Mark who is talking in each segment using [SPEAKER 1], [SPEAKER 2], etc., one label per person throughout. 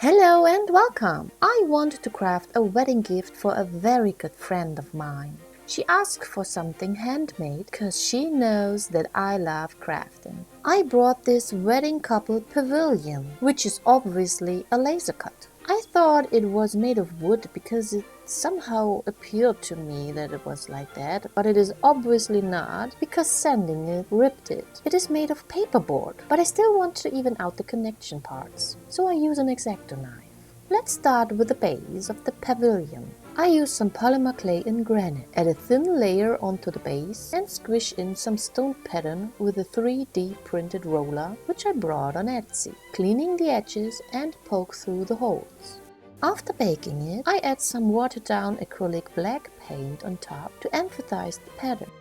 [SPEAKER 1] Hello and welcome! I want to craft a wedding gift for a very good friend of mine. She asked for something handmade because she knows that I love crafting. I brought this wedding couple pavilion, which is obviously a laser cut. I thought it was made of wood because it somehow appeared to me that it was like that, but it is obviously not because sanding it ripped it. It is made of paperboard, but I still want to even out the connection parts, so I use an X-Acto knife. Let's start with the base of the pavilion. I use some polymer clay and granite, add a thin layer onto the base and squish in some stone pattern with a 3D printed roller which I brought on Etsy, cleaning the edges and poke through the holes. After baking it, I add some watered down acrylic black paint on top to emphasize the pattern.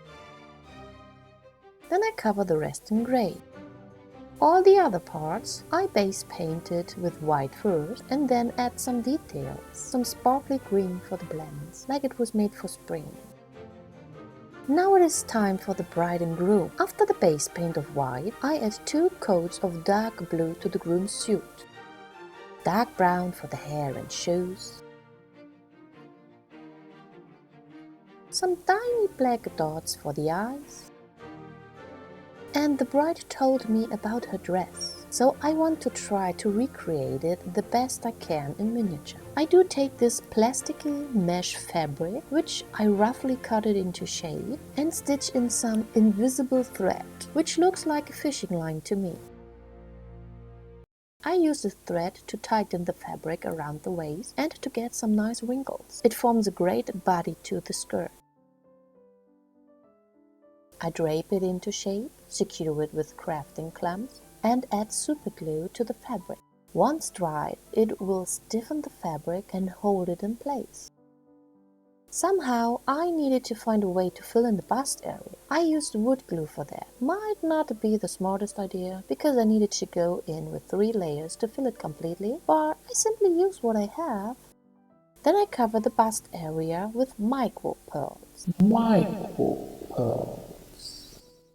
[SPEAKER 1] Then I cover the rest in gray. All the other parts I base painted with white first and then add some details, some sparkly green for the blends, like it was made for spring. Now it is time for the bride and groom. After the base paint of white, I add 2 coats of dark blue to the groom's suit, dark brown for the hair and shoes, some tiny black dots for the eyes. And the bride told me about her dress, so I want to try to recreate it the best I can in miniature. I do take this plasticky mesh fabric, which I roughly cut it into shape, and stitch in some invisible thread, which looks like a fishing line to me. I use the thread to tighten the fabric around the waist and to get some nice wrinkles. It forms a great body to the skirt. I drape it into shape, secure it with crafting clamps, and add super glue to the fabric. Once dried, it will stiffen the fabric and hold it in place. Somehow, I needed to find a way to fill in the bust area. I used wood glue for that. Might not be the smartest idea, because I needed to go in with 3 layers to fill it completely, but I simply use what I have. Then I cover the bust area with micro pearls.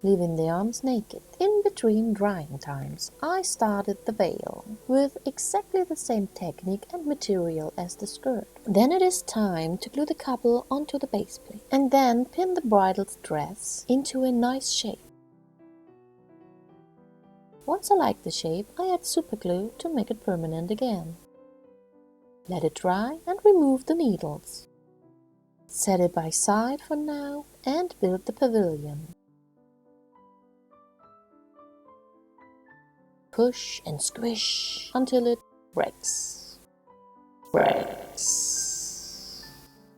[SPEAKER 1] Leaving the arms naked. In between drying times, I started the veil with exactly the same technique and material as the skirt. Then it is time to glue the couple onto the base plate and then pin the bridal's dress into a nice shape. Once I like the shape, I add super glue to make it permanent again. Let it dry and remove the needles. Set it by side for now and build the pavilion. Push and squish until it breaks.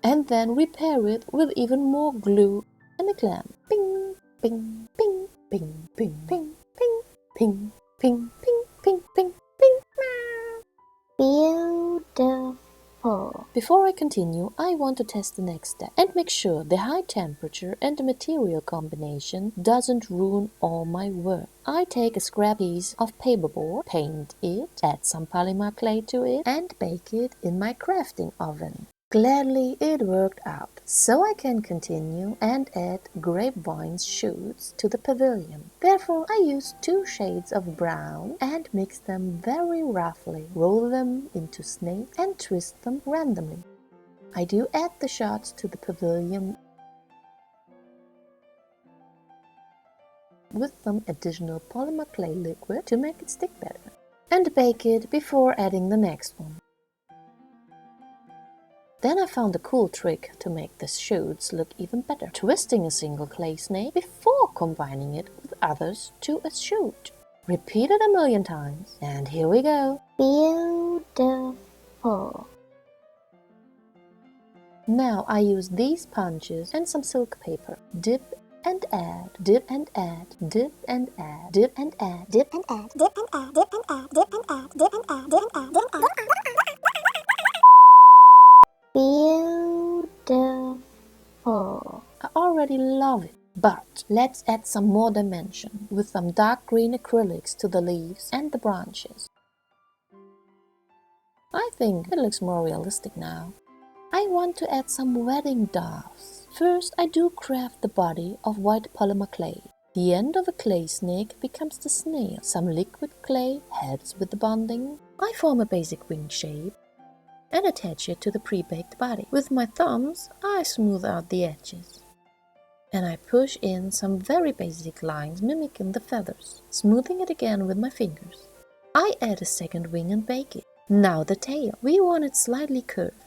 [SPEAKER 1] And then repair it with even more glue and a clamp. Ping, ping, ping, ping, ping, ping, ping, ping, ping, ping, ping, ping, ping. Beautiful. Before I continue, I want to test the next step and make sure the high temperature and the material combination doesn't ruin all my work. I take a scrap piece of paperboard, paint it, add some polymer clay to it, and bake it in my crafting oven. Gladly it worked out, so I can continue and add grapevine shoots to the pavilion. Therefore, I use 2 shades of brown and mix them very roughly, roll them into snakes and twist them randomly. I do add the shots to the pavilion with some additional polymer clay liquid to make it stick better, and bake it before adding the next one. Then I found a cool trick to make the shoots look even better, twisting a single clay snake before combining it with others to a shoot. Repeat it a million times, and here we go. Beautiful. Now I use these punches and some silk paper. Dip and add, dip and add, dip and add, dip and add, dip and add, dip and add, dip and add, dip and add, dip and add, dip and add, dip and add. Beautiful. I already love it, but let's add some more dimension with some dark green acrylics to the leaves and the branches. I think it looks more realistic now. I want to add some wedding doves. First, I do craft the body of white polymer clay. The end of a clay snake becomes the snail. Some liquid clay helps with the bonding. I form a basic wing shape and attach it to the pre-baked body. With my thumbs, I smooth out the edges. And I push in some very basic lines mimicking the feathers, smoothing it again with my fingers. I add a second wing and bake it. Now the tail. We want it slightly curved.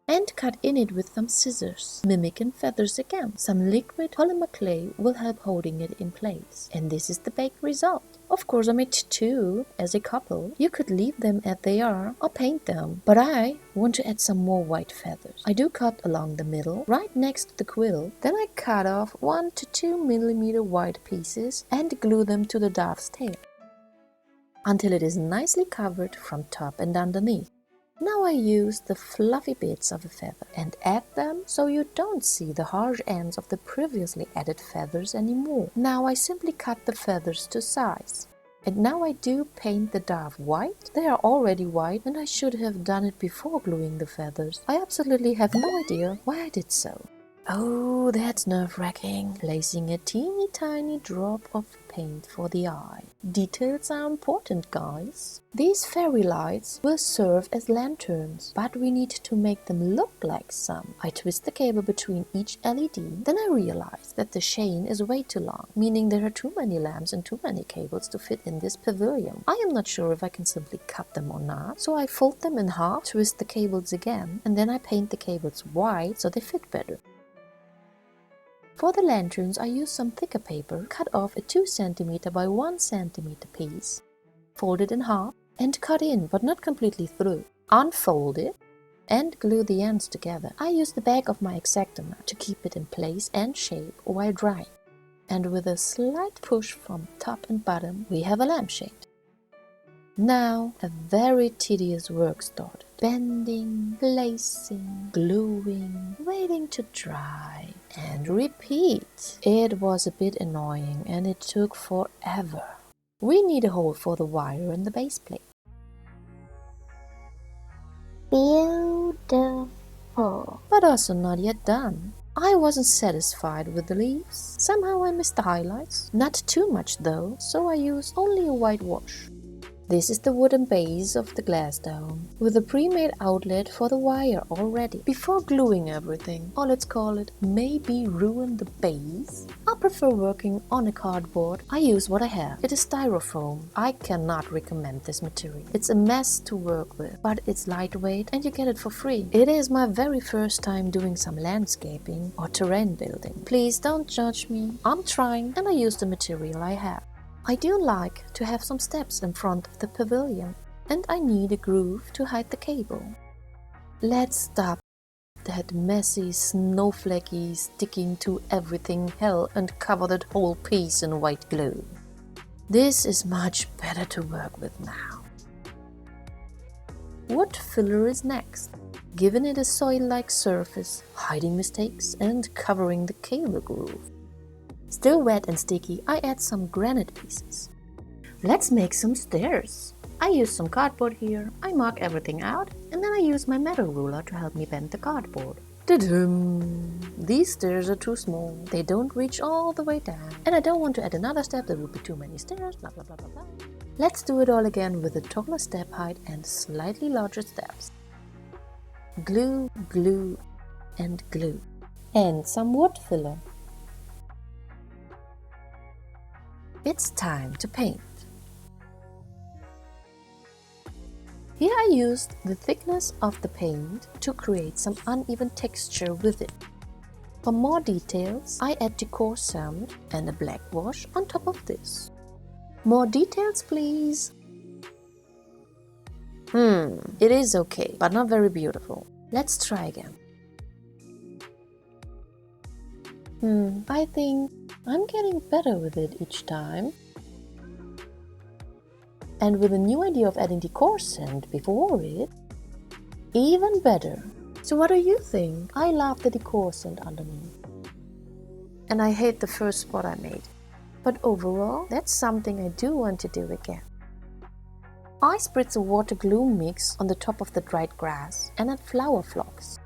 [SPEAKER 1] And cut in it with some scissors, mimicking feathers again. Some liquid polymer clay will help holding it in place. And this is the baked result. Of course, I made two as a couple. You could leave them as they are or paint them. But I want to add some more white feathers. I do cut along the middle, right next to the quill. Then I cut off 1 to 2 millimeter white pieces and glue them to the dove's tail until it is nicely covered from top and underneath. Now I use the fluffy bits of a feather and add them so you don't see the harsh ends of the previously added feathers anymore. Now I simply cut the feathers to size. And now I do paint the dove white. They are already white and I should have done it before gluing the feathers. I absolutely have no idea why I did so. Oh, that's nerve-wracking. Placing a teeny tiny drop of paint for the eye. Details are important, guys. These fairy lights will serve as lanterns, but we need to make them look like some. I twist the cable between each LED, then I realize that the chain is way too long, meaning there are too many lamps and too many cables to fit in this pavilion. I am not sure if I can simply cut them or not, so I fold them in half, twist the cables again, and then I paint the cables white so they fit better. For the lanterns, I use some thicker paper, cut off a 2 cm by 1 cm piece, fold it in half, and cut in, but not completely through. Unfold it, and glue the ends together. I use the back of my X-Acto knife to keep it in place and shape while drying. And with a slight push from top and bottom, we have a lampshade. Now, a very tedious work started. Bending, placing, gluing, waiting to dry, and repeat. It was a bit annoying and it took forever. We need a hole for the wire and the base plate. Beautiful. But also not yet done. I wasn't satisfied with the leaves. Somehow I missed the highlights. Not too much though, so I used only a white wash. This is the wooden base of the glass dome, with a pre-made outlet for the wire already. Before gluing everything, or let's call it maybe ruin the base, I prefer working on a cardboard. I use what I have. It is styrofoam. I cannot recommend this material. It's a mess to work with, but it's lightweight and you get it for free. It is my very first time doing some landscaping or terrain building. Please don't judge me. I'm trying and I use the material I have. I do like to have some steps in front of the pavilion, and I need a groove to hide the cable. Let's stop that messy, snowflakey, sticking to everything hell and cover that whole piece in white glue. This is much better to work with now. Wood filler is next, giving it a soil-like surface, hiding mistakes and covering the cable groove. Still wet and sticky, I add some granite pieces. Let's make some stairs. I use some cardboard here, I mark everything out, and then I use my metal ruler to help me bend the cardboard. Ta-dum! These stairs are too small, they don't reach all the way down, and I don't want to add another step, there would be too many stairs, blah blah blah blah blah. Let's do it all again with a taller step height and slightly larger steps. Glue, glue, and glue. And some wood filler. It's time to paint. Here I used the thickness of the paint to create some uneven texture with it. For more details, I add decor sand and a black wash on top of this. More details, please. It is okay, but not very beautiful. Let's try again. I think I'm getting better with it each time. And with a new idea of adding decor sand before it, even better. So what do you think? I love the decor sand underneath. And I hate the first spot I made. But overall, that's something I do want to do again. I spritz a water glue mix on the top of the dried grass and add flower flocks.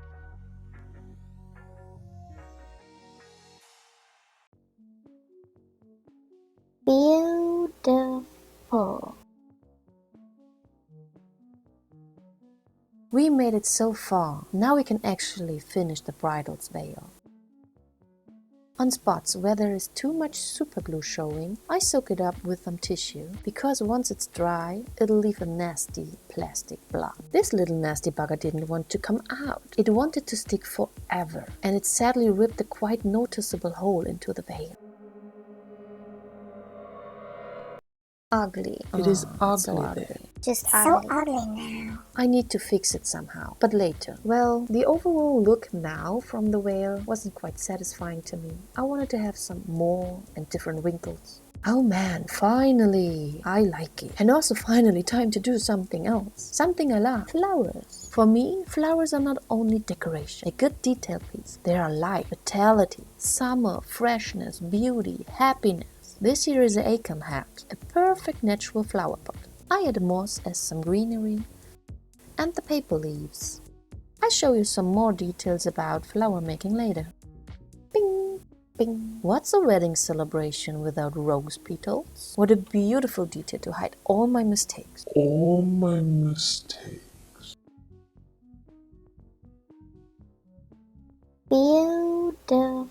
[SPEAKER 1] We made it so far. Now we can actually finish the bridal's veil. On spots where there is too much superglue showing, I soak it up with some tissue, because once it's dry, it'll leave a nasty plastic blob. This little nasty bugger didn't want to come out. It wanted to stick forever, and it sadly ripped a quite noticeable hole into the veil. Ugly.
[SPEAKER 2] It is ugly
[SPEAKER 1] so ugly.
[SPEAKER 2] there.
[SPEAKER 3] Just so ugly now.
[SPEAKER 1] I need to fix it somehow, but later. Well, the overall look now from the veil wasn't quite satisfying to me. I wanted to have some more and different wrinkles. Oh man, finally! I like it. And also finally time to do something else. Something I love. Flowers. For me, flowers are not only decoration, a good detail piece. They are life, vitality, summer, freshness, beauty, happiness. This here is an Acom hat, a perfect natural flower pot. I add moss as some greenery and the paper leaves. I'll show you some more details about flower making later. Bing! Bing! What's a wedding celebration without rose petals? What a beautiful detail to hide all my mistakes.
[SPEAKER 2] All my mistakes.
[SPEAKER 3] Beautiful.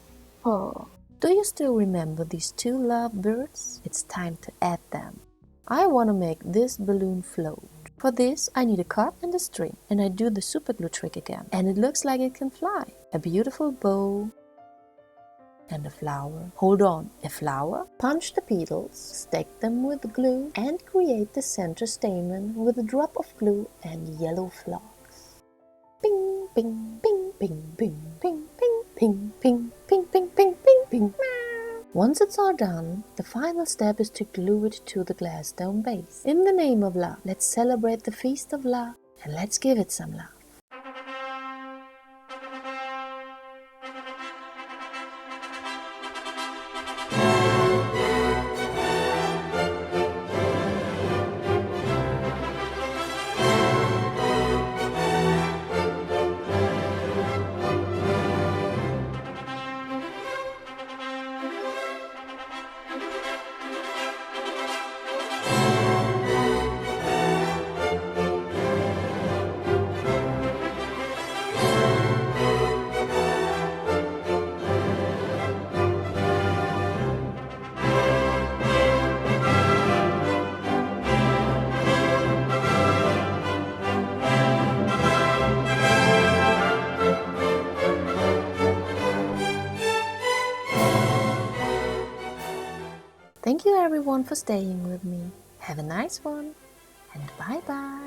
[SPEAKER 1] Do you still remember these two lovebirds? It's time to add them. I want to make this balloon float. For this, I need a cup and a string, and I do the superglue trick again. And it looks like it can fly. A beautiful bow and a flower. Hold on, a flower? Punch the petals, stack them with glue, and create the center stamen with a drop of glue and yellow flocks. Bing, bing, bing, bing, bing, bing, bing, ping, ping, ping, ping, ping, ping, ping. Once it's all done, the final step is to glue it to the glass dome base. In the name of love, let's celebrate the feast of love, and let's give it some love. Thank you everyone for staying with me. Have a nice one and bye bye.